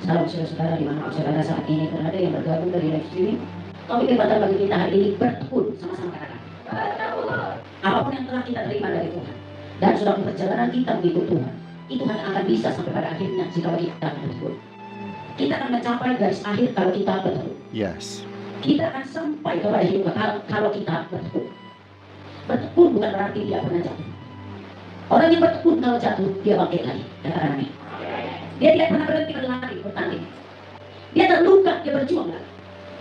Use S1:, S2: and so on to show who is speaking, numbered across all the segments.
S1: Salam saudara-saudara dimanapun saudara saat ini berada yang bergabung dari live streaming. Topik pada bagi kita hari ini bertekun, sama-sama katakan. Apapun yang telah kita terima dari Tuhan dan sudah perjalanan kita mengikut Tuhan, itu hanya akan bisa sampai pada akhirnya jika kita bertekun. Kita akan mencapai garis akhir kalau kita bertekun.
S2: Yes.
S1: Kita akan sampai kepada hidup kalau kita bertekun. Bertekun bukan berarti dia pernah jatuh. Orang yang bertekun kalau jatuh dia bangkit lagi. Katakan amin. Dia tidak pernah berhenti berlari, bertanding. Dia terluka, dia berjuang lagi.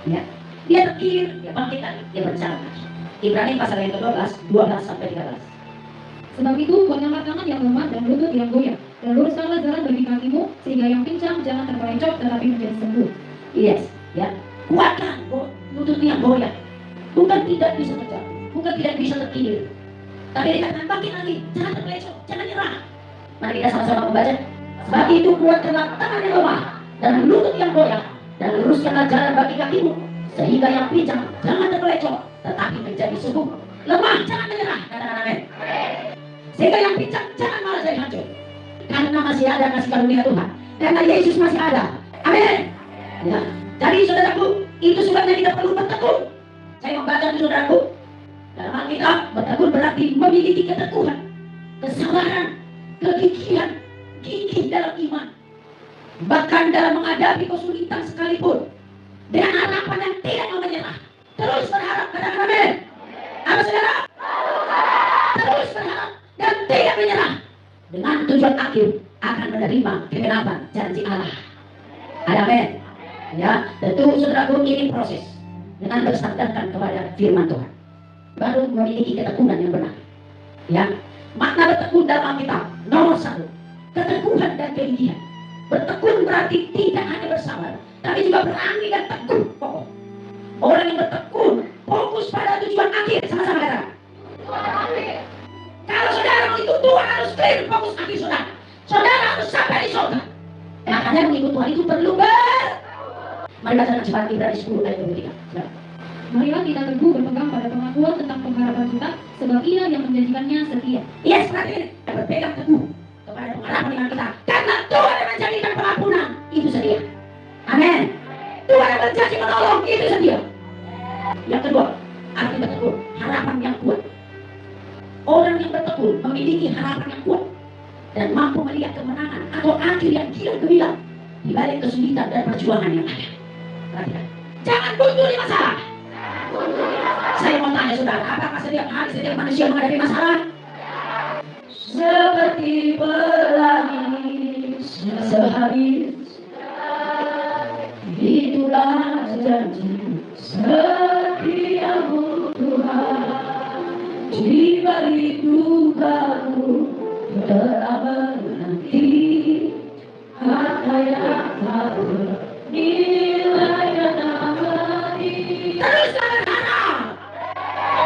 S1: Ya. Dia terkilir, dia bangkit lagi, dia berjalan lagi. Ibrani pasal yang ke-12, 12 sampai 13.
S3: Sebab itu kuatkanlah tangan yang lemah dan lutut yang goyah, dan luruskanlah jalan bagi kakimu, sehingga yang pincang jangan terpelencok tetapi menjadi sembuh.
S1: Yes, ya. Kuatkan lutut yang goyah. Bukan tidak bisa terjatuh, bukan tidak bisa terkilir. Tapi dikatakan bangkit lagi, jangan terpelencok, jangan nyerah. Mari kita sama-sama membaca. Sebab itu kuatkanlah tangan yang lemah dan lutut yang goyah, dan luruskanlah jalan bagi kakimu, sehingga yang pincang jangan terpelencok tetapi menjadi sembuh. Lemah jangan menyerah, katakan amin. Sehingga yang pincang jangan malah jadi hancur, karena masih ada kasih karunia Tuhan, karena Yesus masih ada. Amin. Ya. Jadi saudaraku, itu sebabnya kita perlu bertekun. Saya membaca itu saudaraku, dalam Alkitab bertekun berarti memiliki ketekunan, kesabaran, kegigihan, gigih dalam iman, bahkan dalam menghadapi kesulitan sekalipun, dengan harapan yang tidak mau menyerah. Terus berharap, katakan amin. Apa saudara? Terus berharap dan tidak menyerah, dengan tujuan akhir akan menerima kegenapan janji Allah. Amin. Ya, tentu saudaraku ini proses dengan bersandarkan kepada firman Tuhan, baru memiliki ketekunan yang benar. Ya, makna bertekun dalam Alkitab nomor 1, keteguhan dan kegigihan. Bertekun berarti tidak hanya bersabar, tapi juga berani dan tekun pokok. Orang yang bertekun fokus pada tujuan akhir, sama-sama kata. Kalau saudara mengikut Tuhan harus clear fokus akhir saudara. Saudara harus sampai di surga. Makanya mengikut Tuhan itu perlu Mari baca cepat Ibrani 10 ayat 23.
S3: Marilah kita teguh berpegang pada pengakuan tentang pengharapan kita, sebab Ia yang menjanjikannya setia.
S1: Yes, berarti ini berpegang teguh kepada pengharapan iman kita, karena Tuhan yang menjadikan pengampunan itu setia. Amin. Tuhan yang berjanji menolong itu setia. Yang kedua, arti bertekun, harapan yang kuat. Orang yang bertekun memiliki harapan yang kuat dan mampu melihat kemenangan atau akhir yang kilat gemilang di balik kesulitan dan perjuangan yang ada. Perhatikan, jangan buntu di masalah. Saya mau tanya saudara, apakah setiap hari setiap manusia menghadapi masalah? Seperti pelangi sehabis, itulah janji setiamu Tuhan. Di balik dukamu telah menanti harta yang tak bernilai dan abadi. Teruslah berharap,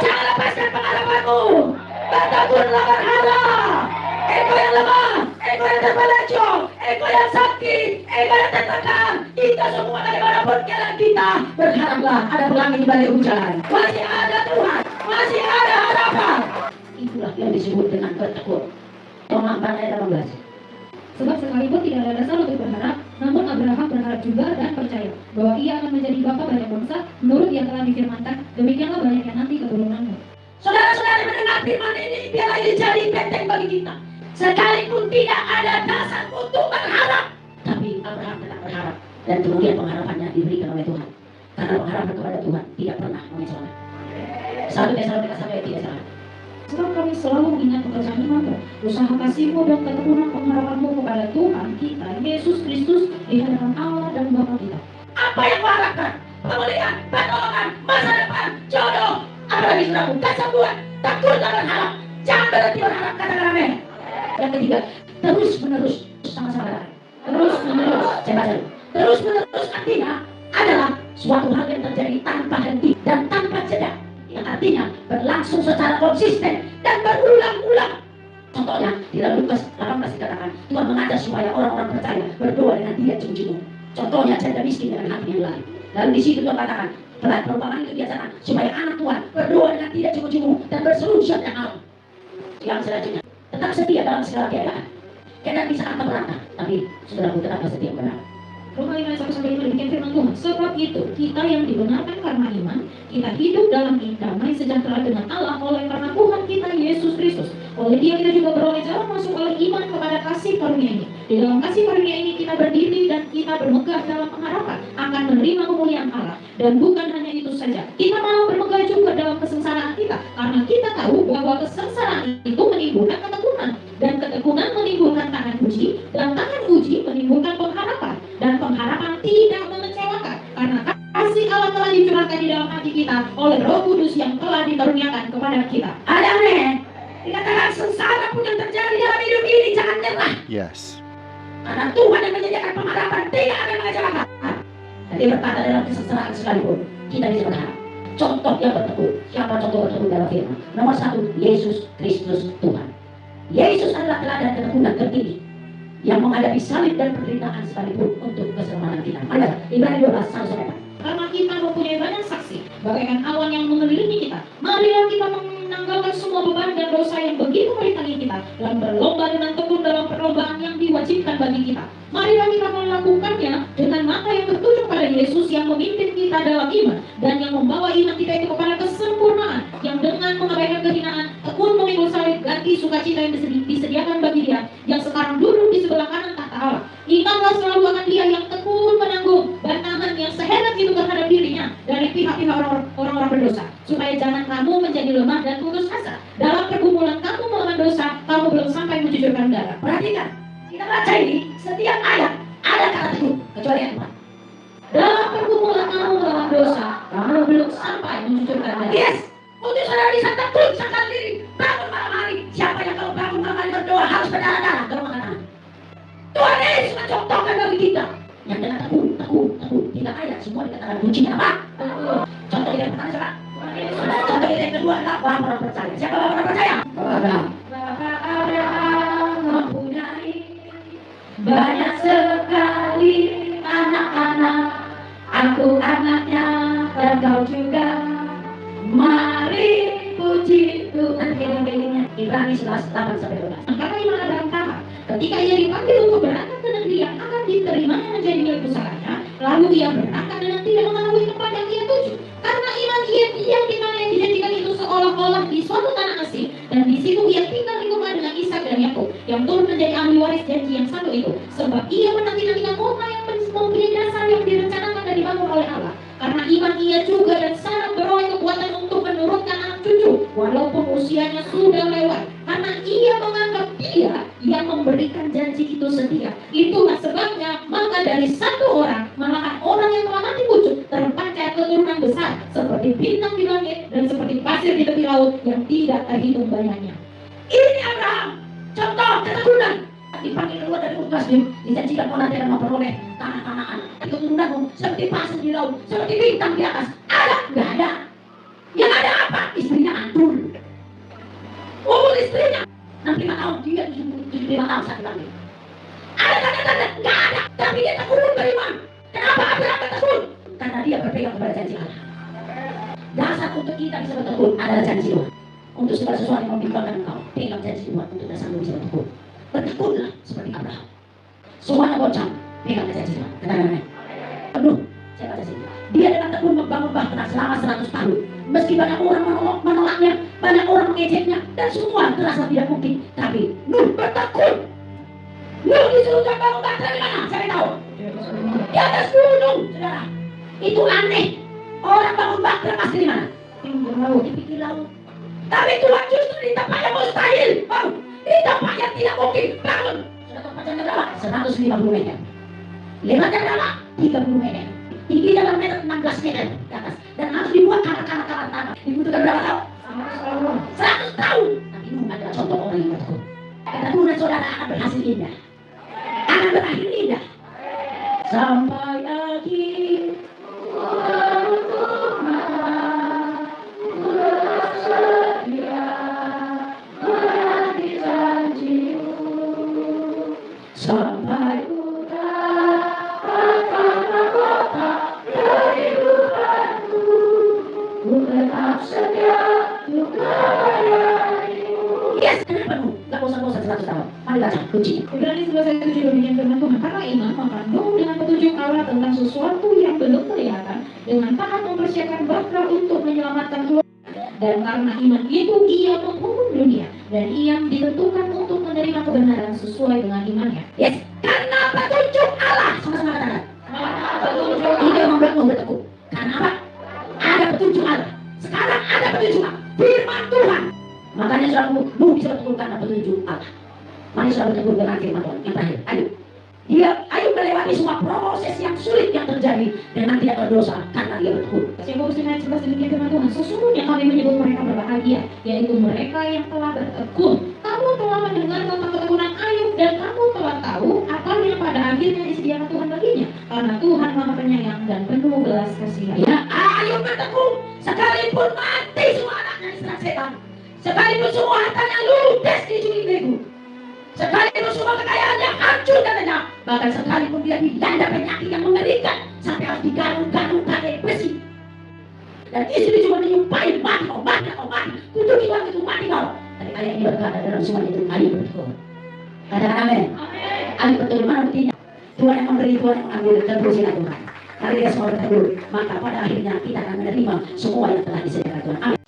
S1: jangan lepaskan pengharapanmu. Bertekunlah berharap. Ego yang lemah, ego yang terpelencong, ego yang sakit, ego yang tertekan, kita semua dimanapun kita berharaplah ada pelangi di balik hujan. Masih ada Tuhan, masih ada harapan. Itulah yang disebut dengan bertekun. Roma 4 ayat 18.
S3: Sebab sekalipun tidak ada dasar untuk berharap, namun Abraham berharap juga dan percaya bahwa ia akan menjadi bapa banyak bangsa menurut yang telah difirmankan, demikianlah banyaknya nanti keturunanmu.
S1: Saudara-saudara mendengar firman ini, biarlah ini jadi benteng bagi kita. Sekalipun tidak ada dasar untuk berharap, tapi Abraham tetap berharap, dan kemudian pengharapannya diberikan oleh Tuhan. Karena pengharapan kepada Tuhan tidak pernah mengecewakan. 1 Tesalonika 1 ayat 3.
S3: Sebab kami selalu mengingat pekerjaan imanmu, usaha kasihmu dan ketekunan pengharapanmu kepada Tuhan kita Yesus Kristus di hadapan Allah dan Bapa kita.
S1: Apa yang kau harapkan? Pemulihan, pertolongan, masa depan, jodoh, apalagi saudaraku, kesembuhan, takutlah berharap. Jangan berhenti berharap, katakan amin. Yang ketiga, terus menerus, sama-sama. Terus menerus, saya baca dulu. Terus menerus artinya adalah suatu hal yang terjadi tanpa henti dan tanpa jeda. Yang artinya berlangsung secara konsisten dan berulang-ulang. Contohnya di dalam Lukas 18 dikatakan Tuhan mengajak supaya orang-orang percaya berdoa dengan dia sungguh-sungguh. Contohnya janda miskin dengan hati yang lain. Lalu di situ Tuhan katakan perumpamaan itu biasakan supaya anak Tuhan berdoa dengan tidak sungguh-sungguh dan berseru yang alam. Yang selanjutnya, tetap setia dalam segala keadaan. Kadang bisa akan berantak, tapi saudaraku tetaplah setia benar.
S3: Roma 5:1-5 demikian firman Tuhan. Sebab itu kita yang dibenarkan karena iman, kita hidup dalam damai sejahtera dengan Allah oleh karena Tuhan kita Yesus Kristus. Oleh Dia kita juga beroleh jalan masuk oleh iman kepada kasih karunia ini. Di dalam kasih karunia ini kita berdiri dan kita bermegah dalam pengharapan akan menerima kemuliaan Allah. Dan bukan hanya itu saja, kita mau bermegah juga dalam kesengsaraan kita, karena kita tahu bahwa kesengsaraan itu menimbulkan ketekunan, dan ketekunan menimbulkan tahan uji, dan tahan uji menimbulkan pengharapan, dan pengharapan tidak mengecewakan, karena kasih Allah telah dicurahkan di dalam hati kita oleh Roh Kudus yang telah dikaruniakan kepada kita.
S1: Amin. Dikatakan sengsara pun yang terjadi dalam hidup ini, jangan nyerah.
S2: Yes.
S1: Karena Tuhan yang menyediakan pengharapan tidak akan mengecewakan. Jadi berkata dalam kesengsaraan sekalipun kita bisa berharap. Contoh yang bertekun. Siapa contoh bertekun dalam firman? Nomor 1, Yesus Kristus Tuhan. Yesus adalah teladan ketekunan tertinggi yang menghadapi salib dan penderitaan sekalipun untuk keselamatan kita. Mari Ibrani 12:1-4.
S3: Karena kita mempunyai banyak saksi bagaikan awan yang mengelilingi kita, marilah kita menanggalkan semua beban dan dosa yang begitu merintangi kita, dan berlomba dengan tekun dalam perlombaan yang diwajibkan bagi kita. Marilah kita melakukannya dengan mata yang tertuju pada Yesus yang memimpin kita dalam iman, dan yang membawa iman kita itu kepada kesempurnaan, yang dengan mengabaikan kehinaan, tekun memikul salib, ganti sukacita yang disediakan bagi Dia, yang sekarang duduk di sebelah kanan tahta Allah. Ingatlah selalu akan Dia yang tekun menanggung bantahan yang sehebat itu terhadap dirinya dari pihak-pihak orang-orang berdosa, supaya jangan kamu menjadi lemah dan putus asa. Dalam pergumulan kamu melawan dosa, kamu belum sampai mencucurkan darah.
S1: Perhatikan, kita baca ini setiap ayat ada kata tekun kecuali yang Tuhan.
S3: Dalam pergumulan kamu melawan dosa, kamu belum sampai mencucurkan darah.
S1: Yes, untuk saudara bisa tekun sekali diri, bangun malam hari. Siapa yang kalau bangun malam hari berdoa harus berdarah-darah ke rumah kanan? Tuhan Yesus mencontohkan bagi kita yang dengan tekun. Tidak ayat semua dikatakan kuncinya apa? Contoh yang pertama siapa? Contoh yang kedua adalah orang percaya. Siapa orang percaya? Bapak Abraham mempunyai banyak sekali anak-anak. Aku anaknya dan kau juga. Mari puji Tuhan. Ibrani 11:8-12.
S3: Karena iman Abraham tahap, ketika ia dipanggil untuk berangkat ke negeri yang akan diterimanya menjadi milik pusakanya, lalu ia berangkat dengan tidak mengetahui tempat yang ia tuju. Karena iman ia diam di mana yang dijanjikan itu seolah-olah di suatu tanah asing, dan di situ ia tinggal di rumah dengan Ishak dan Yakub, yang turut menjadi ahli waris janji yang satu itu. Sebab ia menanti-nantikan kota yang mempunyai dasar yang direncanakan dan dibangun oleh Allah. Karena iman ia juga dan sangat beroleh kekuatan untuk menurunkan anak cucu, walaupun usianya sudah lewat. Karena ia menganggap Dia yang memberikan janji itu setia. Itulah sebabnya maka dari satu orang, malahan orang yang telah mati pucuk, terpancar keturunan besar seperti bintang di langit dan seperti pasir di tepi laut yang tidak terhitung banyaknya.
S1: Ini Abraham, contoh ketekunan. Dipanggil keluar dari Mesir, dijanjikan kau nanti akan memperoleh tanah Kanaan. Keturunanmu seperti pasir di laut, seperti bintang di atas. Ada? Nggak ada. Yang ada apa? Istrinya antur. Istrinya 65 tahun, dia 75 tahun sakit lagi. Ada tanda-tanda? Nggak ada. Tapi dia tekun beriman. Kenapa Abraham tekun? Karena dia berpegang kepada janji Allah. Dasar untuk kita bisa bertekun adalah janji Tuhan. Untuk segala sesuatu yang membimbangkan engkau, pegang janji Tuhan untuk dasarmu bisa bertekun. Bertekunlah seperti Abraham. Semuanya bocah, pegang janji Tuhan. Katakan aduh, saya baca sini. Dia dengan tekun membangun Bahtera selama 100 tahun. Meski banyak orang menolaknya, banyak orang mengejeknya, dan semua terasa tidak mungkin. Tapi Nuh bertekun. Nuh disuruh bangun Bahtera di mana? Saya tahu. Di atas gunung, saudara. Itu aneh. Orang bangun Bahtera pasti di mana? Di pinggir laut. Tapi Tuhan justru di tempat yang mustahil. Di tempat yang tidak mungkin bangun. Sudah tahu panjangnya berapa? 150 meter. Lebarnya berapa? 30 meter. Tingginya dalam meter 16 meter di atas. Dan harus dibuat kamar-kamar tanah. Dibutuhkan berapa tahun? 100 tahun. Tapi Nuh adalah contoh orang yang bertekun. Ketekunan saudara akan berhasil indah. Akan berakhir indah. Sampai akhir. Sampai yes, kenapa Nuh? Gak bosan-bosan 100 tahun. Mari baca kunci.
S3: Ibrani 11:7 demikian firman Tuhan. Karena iman maka Nuh dengan petunjuk Allah tentang sesuatu yang belum kelihatan, dengan taat mempersiapkan bakal untuk menyelamatkan keluarga. Dan karena iman itu ia menghukum dunia, dan ia ditentukan untuk menerima kebenaran sesuai dengan imannya.
S1: Yes, karena petunjuk Allah. Sama-sama katakan. Itu yang membuatmu bertekuk. Karena apa? Ada petunjuk Allah. Sekarang ada petunjuk Allah. Firman Tuhan. Makanya saudaramu bisa bertekuk karena petunjuk Allah. Mari saudara bertekuk dengan firman Tuhan. Yang terakhir, ayo melewati semua proses yang sulit yang terjadi dengan tidak berdosa karena dia bertekuk.
S3: Yakobus 5:11 demikian firman Tuhan, sesungguhnya kami menyebut mereka berbahagia, yaitu mereka yang telah bertekun. Kamu telah mendengar tentang ketekunan Ayub, dan kamu telah tahu apa yang pada akhirnya disediakan Tuhan baginya, karena Tuhan Maha Penyayang dan penuh belas kasihan.
S1: Ya, Ayub bertekuk sekalipun mati semua anaknya diserang setan, sekalipun semua hartanya ludes dicuri begu, sekalipun semua kekayaannya hancur katanya, bahkan sekalipun dia dilanda penyakit yang mengerikan sampai harus digarung-garung pakai besi, dan istri cuma menyumpahin mati kau mati, kutuk itu mati kau. Tapi ayat ini berkata dalam semua itu Ayub bertekuk. Katakan amin. Ayub betul mana buktinya? Tuhan yang memberi, Tuhan yang mengambil, terusin Tuhan. Mari kita semua bertekuk, maka pada akhirnya kita akan menerima semua yang telah disediakan Tuhan. Amin.